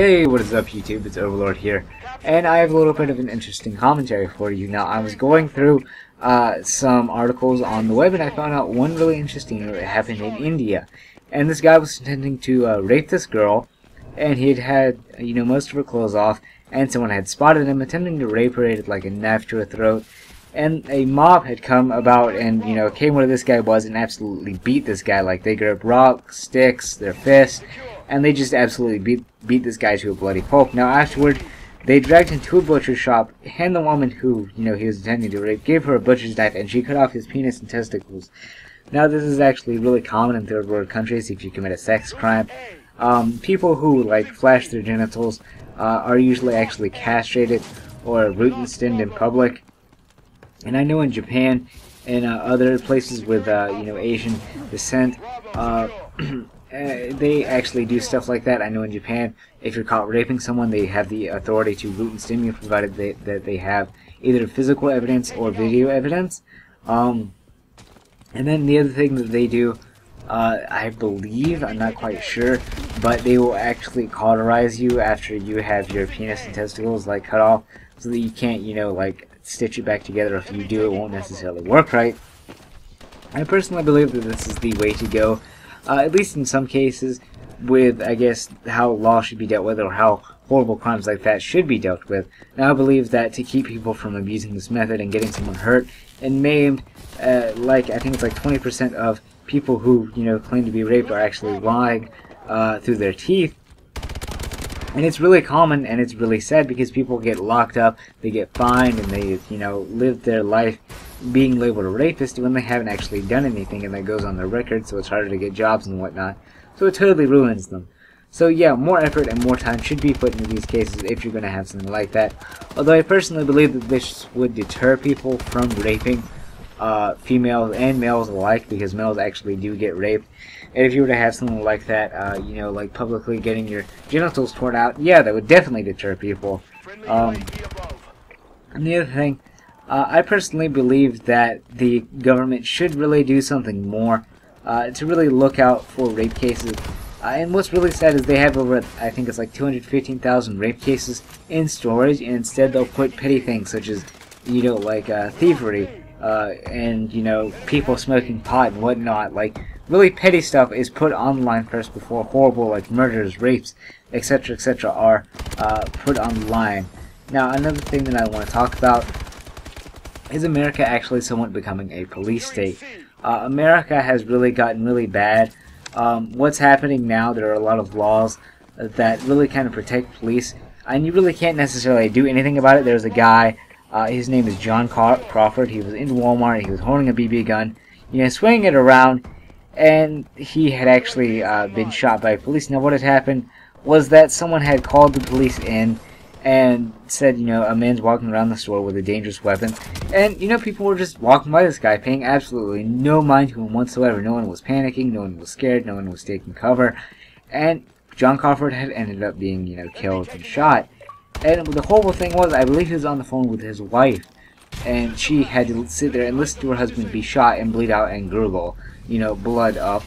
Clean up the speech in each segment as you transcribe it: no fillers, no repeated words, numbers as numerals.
Hey, what is up YouTube? It's Overlord here, and I have a little bit of an interesting commentary for you. Now, I was going through some articles on the web, and I found out one really interesting that happened in India. And this guy was intending to rape this girl, and he had most of her clothes off, and someone had spotted him attempting to rape her, like a knife to her throat. And a mob had come about and, came where this guy was and absolutely beat this guy. Like, they grabbed rocks, sticks, their fists, and they just absolutely beat this guy to a bloody pulp. Now, afterward, they dragged him to a butcher shop, and the woman who, he was intending to rape, gave her a butcher's knife, and she cut off his penis and testicles. Now, this is actually really common in third world countries if you commit a sex crime. People who, flash their genitals are usually actually castrated or root and stinned in public. And I know in Japan and other places with, Asian descent, they actually do stuff like that. I know in Japan, if you're caught raping someone, they have the authority to root and stim you, provided that they have either physical evidence or video evidence. And then the other thing that they do, I believe, I'm not quite sure, but they will actually cauterize you after you have your penis and testicles cut off, so that you can't, stitch it back together. If you do, it won't necessarily work right. I personally believe that this is the way to go, at least in some cases, with, I guess, how law should be dealt with, or how horrible crimes like that should be dealt with. Now, I believe that to keep people from abusing this method and getting someone hurt and maimed, I think it's 20% of people who, claim to be raped are actually lying through their teeth. And it's really common, and it's really sad, because people get locked up, they get fined, and they, live their life being labeled a rapist when they haven't actually done anything, and that goes on their record, so it's harder to get jobs and whatnot. So it totally ruins them. So yeah, more effort and more time should be put into these cases if you're going to have something like that. Although I personally believe that this would deter people from raping females and males alike, because males actually do get raped. And if you were to have something like that, publicly getting your genitals torn out, yeah, that would definitely deter people. And the other thing, I personally believe that the government should really do something more to really look out for rape cases. And what's really sad is they have over, I think it's 215,000 rape cases in storage, and instead they'll put petty things such as, thievery, and, people smoking pot and whatnot. Really petty stuff is put online first before horrible, murders, rapes, etc., etc. are put online. Now, another thing that I want to talk about is America actually somewhat becoming a police state. America has really gotten really bad. What's happening now, there are a lot of laws that really kind of protect police, and you really can't necessarily do anything about it. There's a guy, his name is John Crawford. He was in Walmart, he was holding a BB gun, swinging it around, and he had actually been shot by police. Now, what had happened was that someone had called the police in and said, a man's walking around the store with a dangerous weapon. And, people were just walking by this guy, paying absolutely no mind to him whatsoever. No one was panicking, no one was scared, no one was taking cover. And John Crawford had ended up being, killed and shot. And the horrible thing was, I believe he was on the phone with his wife, and she had to sit there and listen to her husband be shot and bleed out and gurgle, blood up.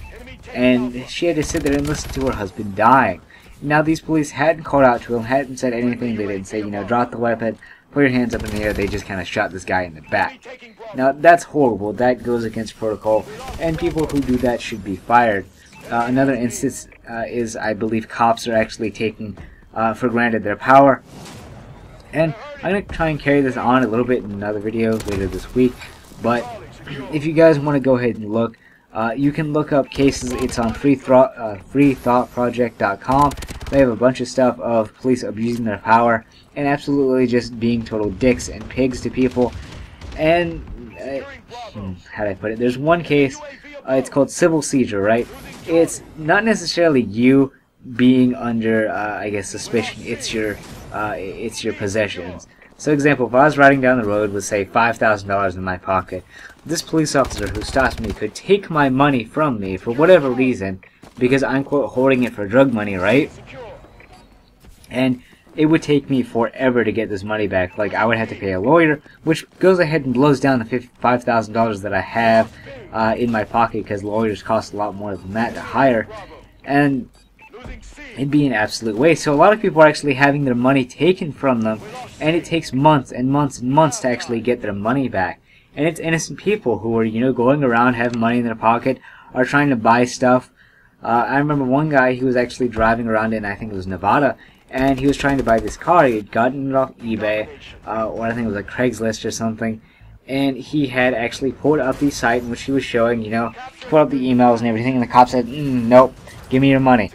And she had to sit there and listen to her husband dying. Now, these police hadn't called out to him, hadn't said anything. They didn't say, drop the weapon, put your hands up in the air. They just kind of shot this guy in the back. Now, that's horrible. That goes against protocol, and people who do that should be fired. Another instance is, I believe, cops are actually taking for granted their power. And I'm going to try and carry this on a little bit in another video later this week. But if you guys want to go ahead and look, you can look up cases. It's on freethoughtproject.com. They have a bunch of stuff of police abusing their power and absolutely just being total dicks and pigs to people. And how do I put it? There's one case. It's called civil seizure, right? It's not necessarily you being under, I guess, suspicion. It's your possessions. So, example, if I was riding down the road with, say, $5,000 in my pocket, this police officer who stops me could take my money from me for whatever reason, because I'm, quote, holding it for drug money, right? And it would take me forever to get this money back. I would have to pay a lawyer, which goes ahead and blows down the $5,000 that I have in my pocket, because lawyers cost a lot more than that to hire. And it'd be an absolute waste. So a lot of people are actually having their money taken from them, and it takes months and months and months to actually get their money back. And it's innocent people who are, going around, having money in their pocket, are trying to buy stuff. I remember one guy, he was actually driving around in, I think it was Nevada, and he was trying to buy this car. He had gotten it off eBay, or I think it was like Craigslist or something, and he had actually pulled up the site in which he was showing, pulled up the emails and everything, and the cop said, nope, give me your money.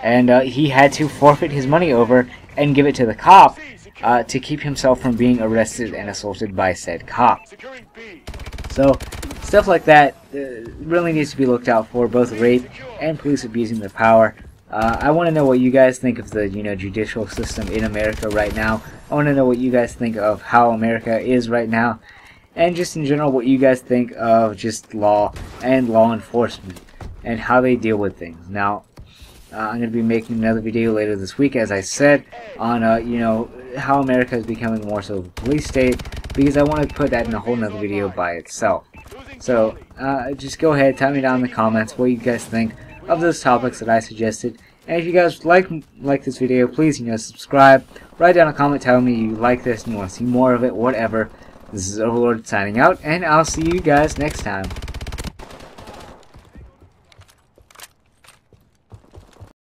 And he had to forfeit his money over and give it to the cop to keep himself from being arrested and assaulted by said cop. So, stuff like that really needs to be looked out for, both rape and police abusing their power. I want to know what you guys think of the judicial system in America right now. I want to know what you guys think of how America is right now, and just in general what you guys think of just law and law enforcement and how they deal with things. Now, I'm going to be making another video later this week, as I said, on how America is becoming more so of a police state, because I want to put that in a whole nother video by itself. So just go ahead, tell me down in the comments what you guys think of those topics that I suggested. And if you guys like this video, please subscribe, write down a comment telling me you like this and you want to see more of it, whatever. This is Overlord signing out, and I'll see you guys next time.